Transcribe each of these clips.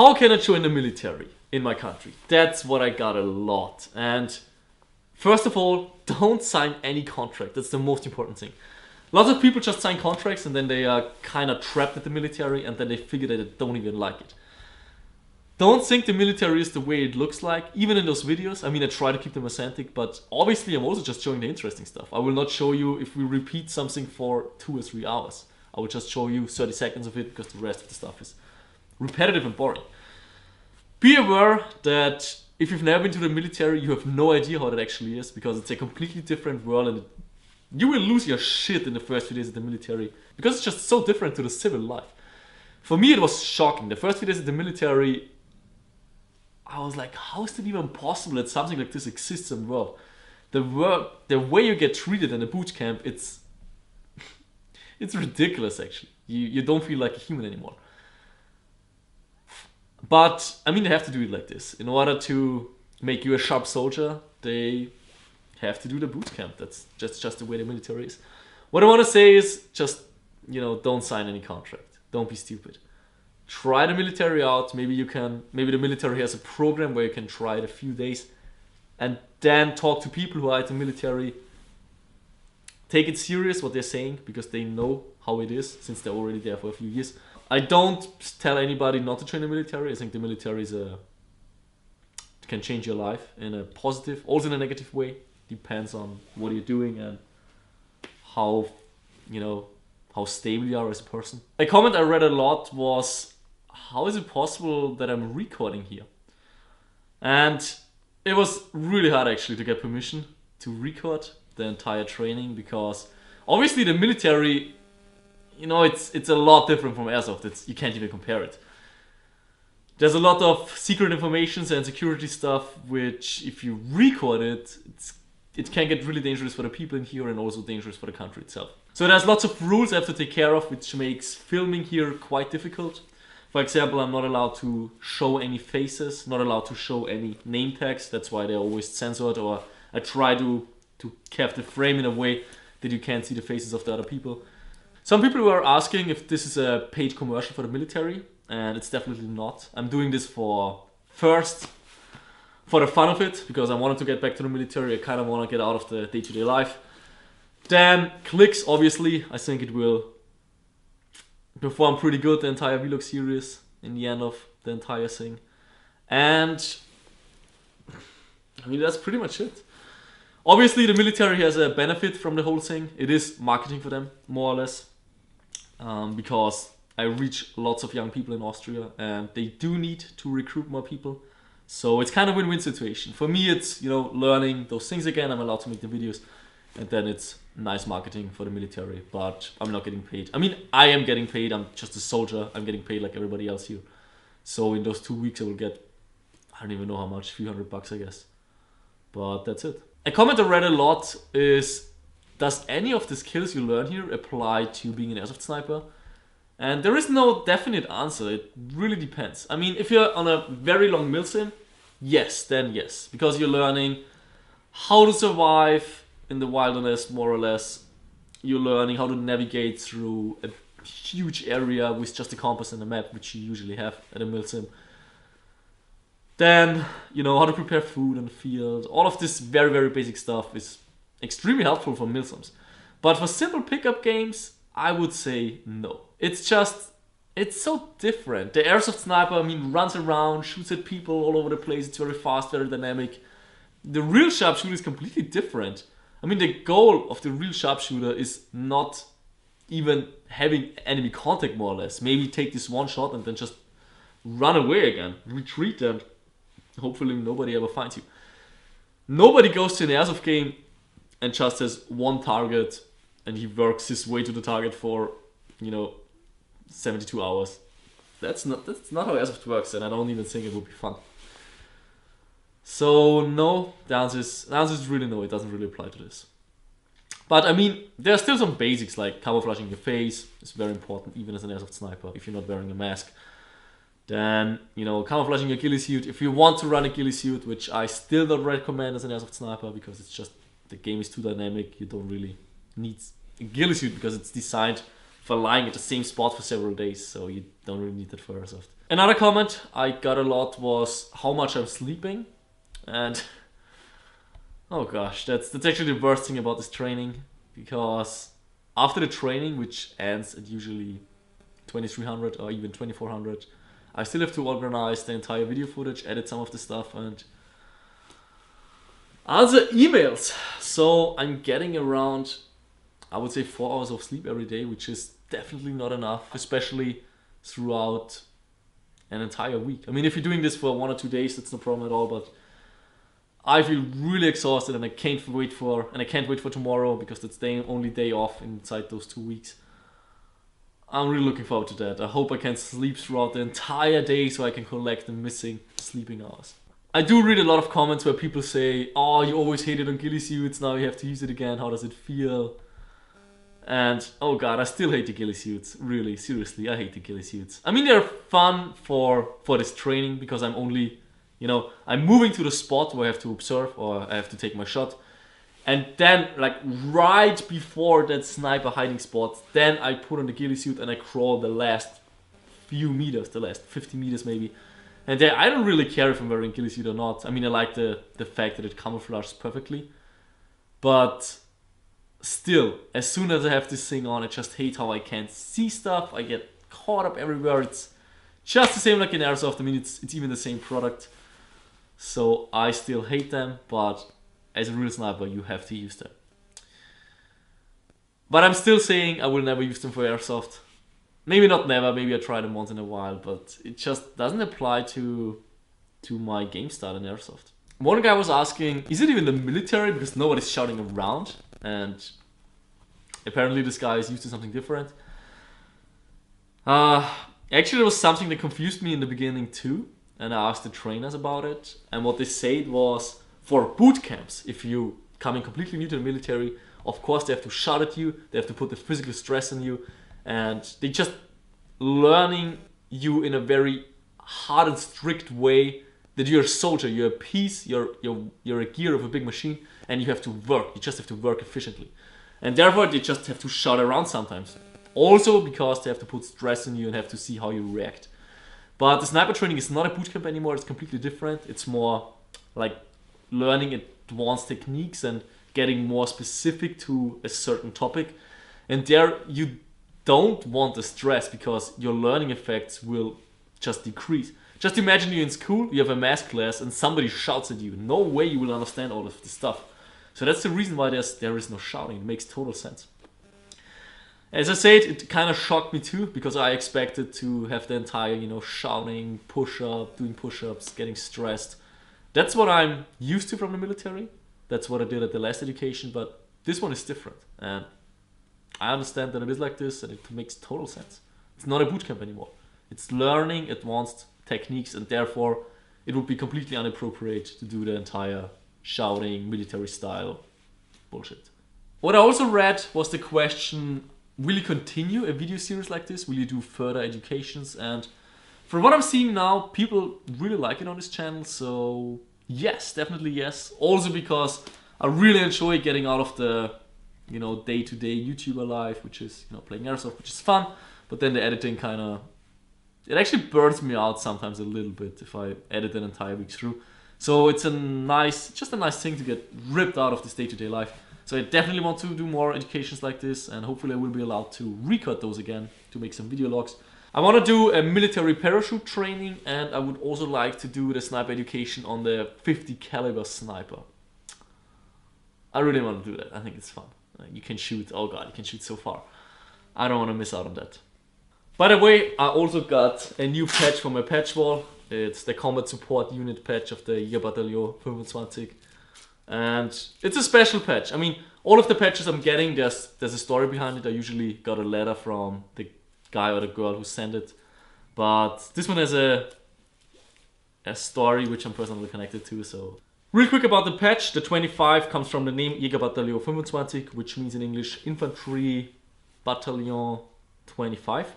How can I join the military in my country? That's what I got a lot. And first of all, don't sign any contract. That's the most important thing. Lots of people just sign contracts and then they are kind of trapped at the military and then they figure that they don't even like it. Don't think the military is the way it looks like, even in those videos. I mean, I try to keep them authentic, but obviously I'm also just showing the interesting stuff. I will not show you if we repeat something for 2 or 3 hours. I will just show you 30 seconds of it because the rest of the stuff is repetitive and boring. Be aware that if you've never been to the military, you have no idea how that actually is because it's a completely different world and you will lose your shit in the first few days of the military because it's just so different to the civil life. For me, it was shocking. The first few days of the military, I was like, how is it even possible that something like this exists in the world? The way you get treated in a boot camp, it's ridiculous actually. You don't feel like a human anymore. But, I mean, they have to do it like this. In order to make you a sharp soldier, they have to do the boot camp. That's just the way the military is. What I want to say is just, don't sign any contract. Don't be stupid. Try the military out. Maybe the military has a program where you can try it a few days and then talk to people who are at the military. Take it serious what they're saying because they know how it is since they're already there for a few years. I don't tell anybody not to join the military. I think the military can change your life in a positive, also in a negative way. Depends on what you're doing and how stable you are as a person. A comment I read a lot was, how is it possible that I'm recording here? And it was really hard actually to get permission to record the entire training because obviously the military, it's a lot different from Airsoft. You can't even compare it. There's a lot of secret information and security stuff which if you record it, it can get really dangerous for the people in here and also dangerous for the country itself. So there's lots of rules I have to take care of which makes filming here quite difficult. For example, I'm not allowed to show any faces, not allowed to show any name tags. That's why they're always censored, or I try to have the frame in a way that you can't see the faces of the other people. Some people were asking if this is a paid commercial for the military, and it's definitely not. I'm doing this for the fun of it, because I wanted to get back to the military. I kind of want to get out of the day-to-day life. Then clicks, obviously. I think it will perform pretty good, the entire vlog series, in the end of the entire thing. And I mean, that's pretty much it. Obviously, the military has a benefit from the whole thing. It is marketing for them, more or less. Because I reach lots of young people in Austria and they do need to recruit more people. So it's kind of a win-win situation. For me, it's, learning those things again. I'm allowed to make the videos. And then it's nice marketing for the military. But I'm not getting paid. I mean, I am getting paid. I'm just a soldier. I'm getting paid like everybody else here. So in those 2 weeks, I will get, I don't even know how much, a few $100, I guess. But that's it. A comment I read a lot is, does any of the skills you learn here apply to being an Airsoft sniper? And there is no definite answer. It really depends. I mean, if you're on a very long milsim, yes, then yes. Because you're learning how to survive in the wilderness, more or less. You're learning how to navigate through a huge area with just a compass and a map, which you usually have at a milsim. Then, how to prepare food in the field. All of this very, very basic stuff is extremely helpful for milsims. But for simple pickup games, I would say no. It's so different. The Airsoft sniper, runs around, shoots at people all over the place. It's very fast, very dynamic. The real sharpshooter is completely different. The goal of the real sharpshooter is not even having enemy contact, more or less. Maybe take this one shot and then just run away again. Retreat and hopefully nobody ever finds you. Nobody goes to an Airsoft game and just has one target and he works his way to the target for, 72 hours. That's not how Airsoft works, and I don't even think it would be fun. So no, the answer is really no, it doesn't really apply to this. But there are still some basics like camouflaging your face. It's very important even as an Airsoft sniper if you're not wearing a mask. Then, camouflaging your ghillie suit. If you want to run a ghillie suit, which I still don't recommend as an Airsoft sniper because it's just, the game is too dynamic. You don't really need a ghillie suit because it's designed for lying at the same spot for several days, so you don't really need that for Airsoft. Another comment I got a lot was how much I'm sleeping, and oh gosh, that's actually the worst thing about this training, because after the training, which ends at usually 2300 or even 2400, I still have to organize the entire video footage, edit some of the stuff, and answer emails. So I'm getting around, I would say, 4 hours of sleep every day, which is definitely not enough, especially throughout an entire week. I mean, if you're doing this for 1 or 2 days, that's no problem at all, but I feel really exhausted, and I can't wait for tomorrow, because that's the only day off inside those 2 weeks. I'm really looking forward to that. I hope I can sleep throughout the entire day so I can collect the missing sleeping hours. I do read a lot of comments where people say, oh, you always hated on ghillie suits, now you have to use it again, how does it feel? And oh god, I still hate the ghillie suits. Really, seriously, I hate the ghillie suits. I mean, they're fun for this training, because I'm only, I'm moving to the spot where I have to observe or I have to take my shot. And then, like, right before that sniper hiding spot, then I put on the ghillie suit and I crawl the last few meters, the last 50 meters maybe. And there, I don't really care if I'm wearing ghillie suit or not. I mean, I like the fact that it camouflages perfectly. But still, as soon as I have this thing on, I just hate how I can't see stuff. I get caught up everywhere. It's just the same like in Airsoft. I mean, it's even the same product. So I still hate them, but as a real sniper, you have to use them. But I'm still saying I will never use them for Airsoft. Maybe not never, maybe I try them once in a while, but it just doesn't apply to my game style in Airsoft. One guy was asking, is it even the military? Because nobody's shouting around, and apparently this guy is used to something different. Actually, there was something that confused me in the beginning too, and I asked the trainers about it, and what they said was, for boot camps, if you coming completely new to the military, of course they have to shout at you, they have to put the physical stress on you, and they just learning you in a very hard and strict way that you're a soldier, you're a piece, you're a gear of a big machine, and you have to work. You just have to work efficiently, and therefore they just have to shout around sometimes. Also because they have to put stress on you and have to see how you react. But the sniper training is not a boot camp anymore. It's completely different. It's more like learning advanced techniques and getting more specific to a certain topic. And there you don't want the stress, because your learning effects will just decrease. Just imagine you're in school, you have a math class, and somebody shouts at you. No way you will understand all of this stuff. So that's the reason why there is no shouting. It makes total sense. As I said, it kind of shocked me too, because I expected to have the entire, shouting, push-up, doing push-ups, getting stressed. That's what I'm used to from the military. That's what I did at the last education, but this one is different. And I understand that it is like this, and it makes total sense. It's not a bootcamp anymore. It's learning advanced techniques, and therefore it would be completely inappropriate to do the entire shouting, military style bullshit. What I also read was the question, will you continue a video series like this? Will you do further educations? And from what I'm seeing now, people really like it on this channel, so yes, definitely yes. Also because I really enjoy getting out of the, day-to-day YouTuber life, which is, playing Airsoft, which is fun, but then the editing it actually burns me out sometimes a little bit if I edit an entire week through. So it's just a nice thing to get ripped out of this day-to-day life. So I definitely want to do more educations like this, and hopefully I will be allowed to record those again to make some video logs. I want to do a military parachute training, and I would also like to do the sniper education on the 50 caliber sniper. I really want to do that. I think it's fun. You can shoot, oh god, you can shoot so far. I don't want to miss out on that. By the way, I also got a new patch for my patch wall. It's the combat support unit patch of the Jägerbataillon 25. And it's a special patch. I mean, all of the patches I'm getting, there's a story behind it. I usually got a letter from the guy or the girl who sent it. But this one has a story which I'm personally connected to, so... Real quick about the patch, the 25 comes from the name Jägerbataillon 25, which means in English Infantry Battalion 25.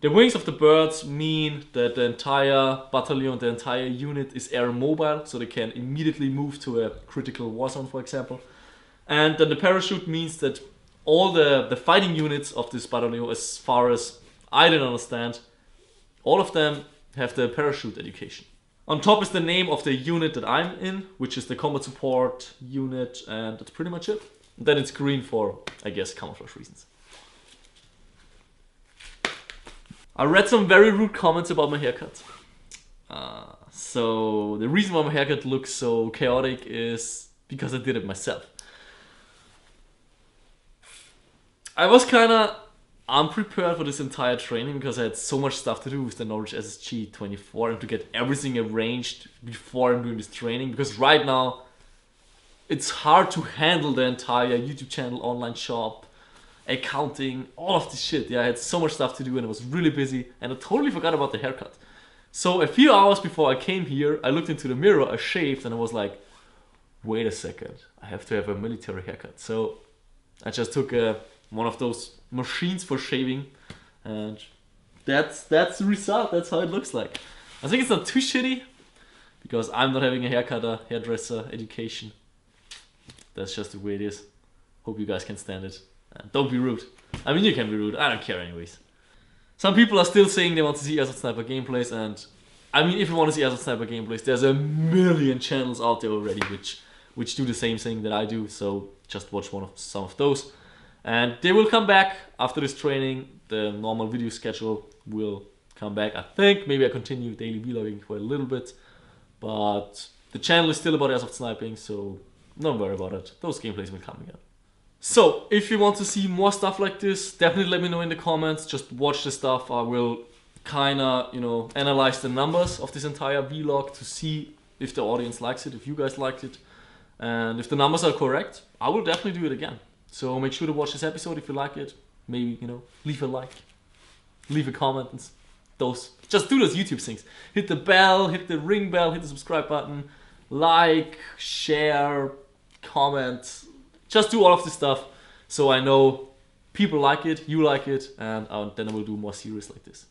The wings of the birds mean that the entire battalion, the entire unit is air mobile, so they can immediately move to a critical war zone, for example. And then the parachute means that all the fighting units of this battalion, as far as I didn't understand, all of them have the parachute education. On top is the name of the unit that I'm in, which is the combat support unit, and that's pretty much it. And then it's green for, I guess, camouflage reasons. I read some very rude comments about my haircut. So the reason why my haircut looks so chaotic is because I did it myself. I was kinda unprepared for this entire training because I had so much stuff to do with the Norwich SSG 24 and to get everything arranged before I'm doing this training, because right now it's hard to handle the entire YouTube channel, online shop, accounting, all of this shit. Yeah, I had so much stuff to do and I was really busy and I totally forgot about the haircut. So a few hours before I came here, I looked into the mirror, I shaved, and I was like, wait a second, I have to have a military haircut. So I just took one of those machines for shaving, and that's the result. That's how it looks like. I think it's not too shitty because I'm not having a haircutter, hairdresser education. That's just the way it is. Hope you guys can stand it. And don't be rude. I mean, you can be rude. I don't care anyways. Some people are still saying they want to see Airsoft Sniper gameplays, and I mean, if you want to see Airsoft Sniper gameplays, there's a million channels out there already which do the same thing that I do. So just watch some of those. And they will come back after this training. The normal video schedule will come back. I think maybe I continue daily vlogging for a little bit, but the channel is still about airsoft sniping, so don't worry about it. Those gameplays will come again. So if you want to see more stuff like this, definitely let me know in the comments. Just watch the stuff. I will kinda, analyze the numbers of this entire vlog to see if the audience likes it, if you guys liked it. And if the numbers are correct, I will definitely do it again. So make sure to watch this episode if you like it. Maybe, leave a like, leave a comment, and just do those YouTube things. Hit the bell, hit the ring bell, hit the subscribe button, like, share, comment. Just do all of this stuff so I know people like it, you like it, and then I will do more series like this.